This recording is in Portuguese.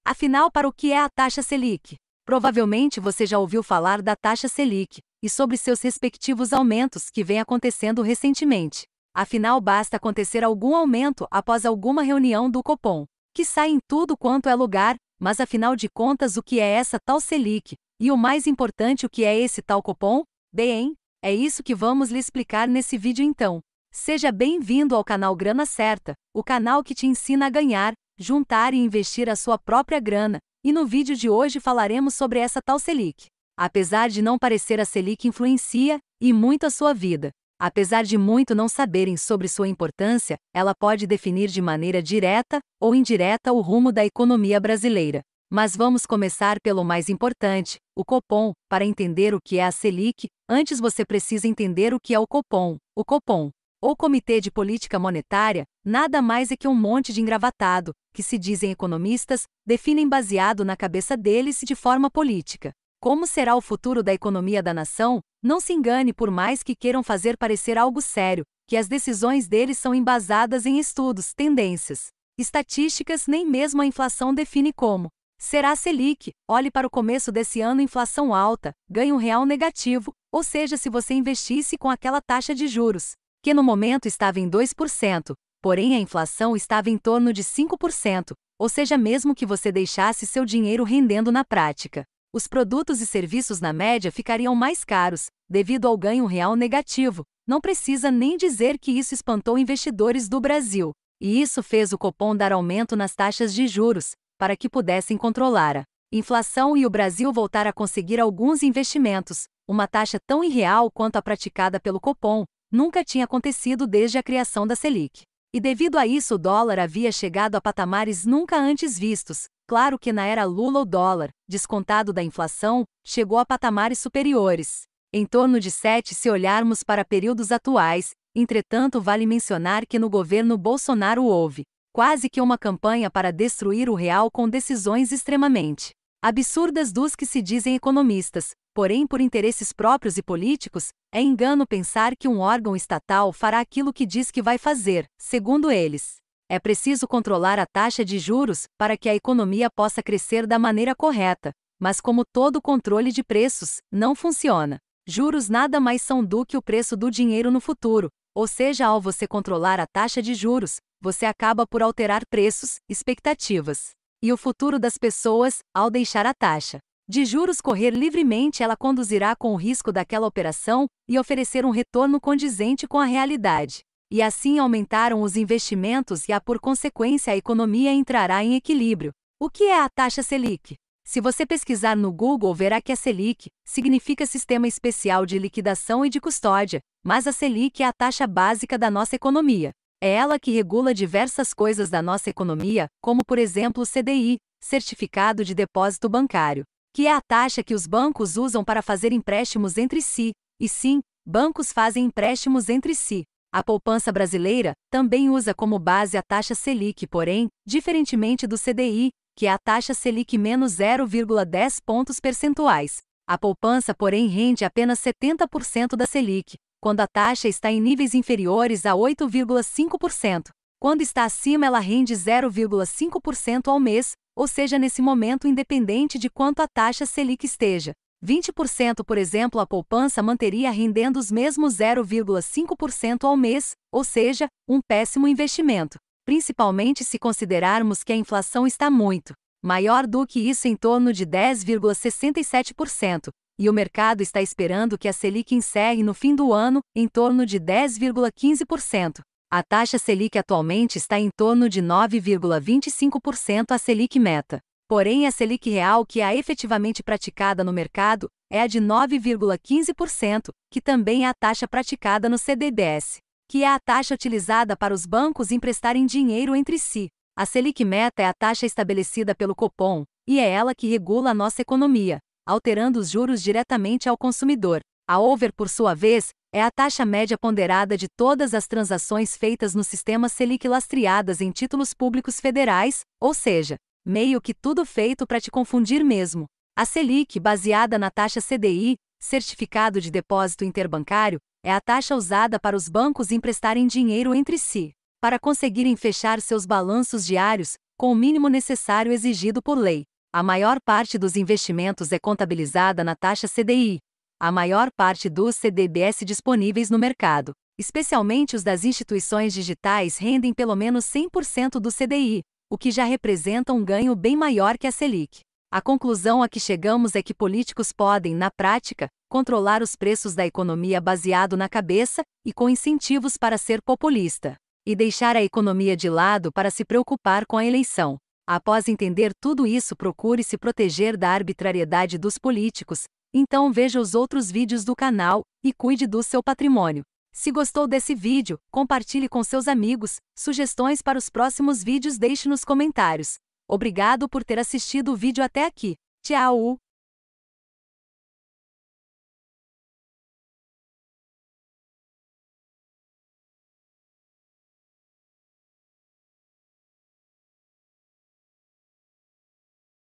Afinal, para o que é a taxa Selic? Provavelmente você já ouviu falar da taxa Selic e sobre seus respectivos aumentos que vem acontecendo recentemente. Afinal, basta acontecer algum aumento após alguma reunião do Copom, que sai em tudo quanto é lugar, mas afinal de contas o que é essa tal Selic? E o mais importante, o que é esse tal Copom? Bem, é isso que vamos lhe explicar nesse vídeo então. Seja bem-vindo ao canal Grana Certa, o canal que te ensina a ganhar, juntar e investir a sua própria grana, e no vídeo de hoje falaremos sobre essa tal Selic. Apesar de não parecer, a Selic influencia, e muito a sua vida. Apesar de muito não saberem sobre sua importância, ela pode definir de maneira direta ou indireta o rumo da economia brasileira. Mas vamos começar pelo mais importante, o Copom. Para entender o que é a Selic, antes você precisa entender o que é o Copom. O Copom, ou Comitê de Política Monetária, nada mais é que um monte de engravatado, que se dizem economistas, definem baseado na cabeça deles de forma política. Como será o futuro da economia da nação? Não se engane, por mais que queiram fazer parecer algo sério, que as decisões deles são embasadas em estudos, tendências, estatísticas, nem mesmo a inflação define como será a Selic. Olhe para o começo desse ano: inflação alta, ganho real negativo, ou seja, se você investisse com aquela taxa de juros, que no momento estava em 2%, porém a inflação estava em torno de 5%, ou seja, mesmo que você deixasse seu dinheiro rendendo na prática, os produtos e serviços na média ficariam mais caros, devido ao ganho real negativo. Não precisa nem dizer que isso espantou investidores do Brasil, e isso fez o Copom dar aumento nas taxas de juros, para que pudessem controlar a inflação e o Brasil voltar a conseguir alguns investimentos. Uma taxa tão irreal quanto a praticada pelo Copom nunca tinha acontecido desde a criação da Selic. E devido a isso o dólar havia chegado a patamares nunca antes vistos. Claro que na era Lula o dólar, descontado da inflação, chegou a patamares superiores, em torno de 7 se olharmos para períodos atuais. Entretanto, vale mencionar que no governo Bolsonaro houve quase que uma campanha para destruir o real com decisões extremamente absurdas dos que se dizem economistas. Porém, por interesses próprios e políticos, é engano pensar que um órgão estatal fará aquilo que diz que vai fazer. Segundo eles, é preciso controlar a taxa de juros para que a economia possa crescer da maneira correta. Mas como todo controle de preços, não funciona. Juros nada mais são do que o preço do dinheiro no futuro, ou seja, ao você controlar a taxa de juros, você acaba por alterar preços, expectativas e o futuro das pessoas. Ao deixar a taxa de juros correr livremente, ela conduzirá com o risco daquela operação e oferecer um retorno condizente com a realidade. E assim aumentaram os investimentos e, por consequência, a economia entrará em equilíbrio. O que é a taxa Selic? Se você pesquisar no Google, verá que a Selic significa Sistema Especial de Liquidação e de Custódia, mas a Selic é a taxa básica da nossa economia. É ela que regula diversas coisas da nossa economia, como por exemplo o CDI, Certificado de Depósito Bancário, que é a taxa que os bancos usam para fazer empréstimos entre si. E sim, bancos fazem empréstimos entre si. A poupança brasileira também usa como base a taxa Selic, porém, diferentemente do CDI, que é a taxa Selic menos 0,10 pontos percentuais. A poupança, porém, rende apenas 70% da Selic, quando a taxa está em níveis inferiores a 8,5%. Quando está acima, ela rende 0,5% ao mês, ou seja, nesse momento, independente de quanto a taxa Selic esteja 20%, por exemplo, a poupança manteria rendendo os mesmos 0,5% ao mês, ou seja, um péssimo investimento, principalmente se considerarmos que a inflação está muito maior do que isso, em torno de 10,67%, e o mercado está esperando que a Selic encerre no fim do ano em torno de 10,15%. A taxa Selic atualmente está em torno de 9,25%, a Selic meta. Porém, a Selic real, que é a efetivamente praticada no mercado, é a de 9,15%, que também é a taxa praticada no CDBS, que é a taxa utilizada para os bancos emprestarem dinheiro entre si. A Selic meta é a taxa estabelecida pelo Copom, e é ela que regula a nossa economia, alterando os juros diretamente ao consumidor. A over, por sua vez, é a taxa média ponderada de todas as transações feitas no sistema Selic lastreadas em títulos públicos federais, ou seja, meio que tudo feito para te confundir mesmo. A Selic, baseada na taxa CDI, Certificado de Depósito Interbancário, é a taxa usada para os bancos emprestarem dinheiro entre si, para conseguirem fechar seus balanços diários, com o mínimo necessário exigido por lei. A maior parte dos investimentos é contabilizada na taxa CDI. A maior parte dos CDBs disponíveis no mercado, especialmente os das instituições digitais, rendem pelo menos 100% do CDI, o que já representa um ganho bem maior que a Selic. A conclusão a que chegamos é que políticos podem, na prática, controlar os preços da economia baseado na cabeça e com incentivos para ser populista, e deixar a economia de lado para se preocupar com a eleição. Após entender tudo isso, procure se proteger da arbitrariedade dos políticos. Então veja os outros vídeos do canal e cuide do seu patrimônio. Se gostou desse vídeo, compartilhe com seus amigos. Sugestões para os próximos vídeos deixe nos comentários. Obrigado por ter assistido o vídeo até aqui. Tchau!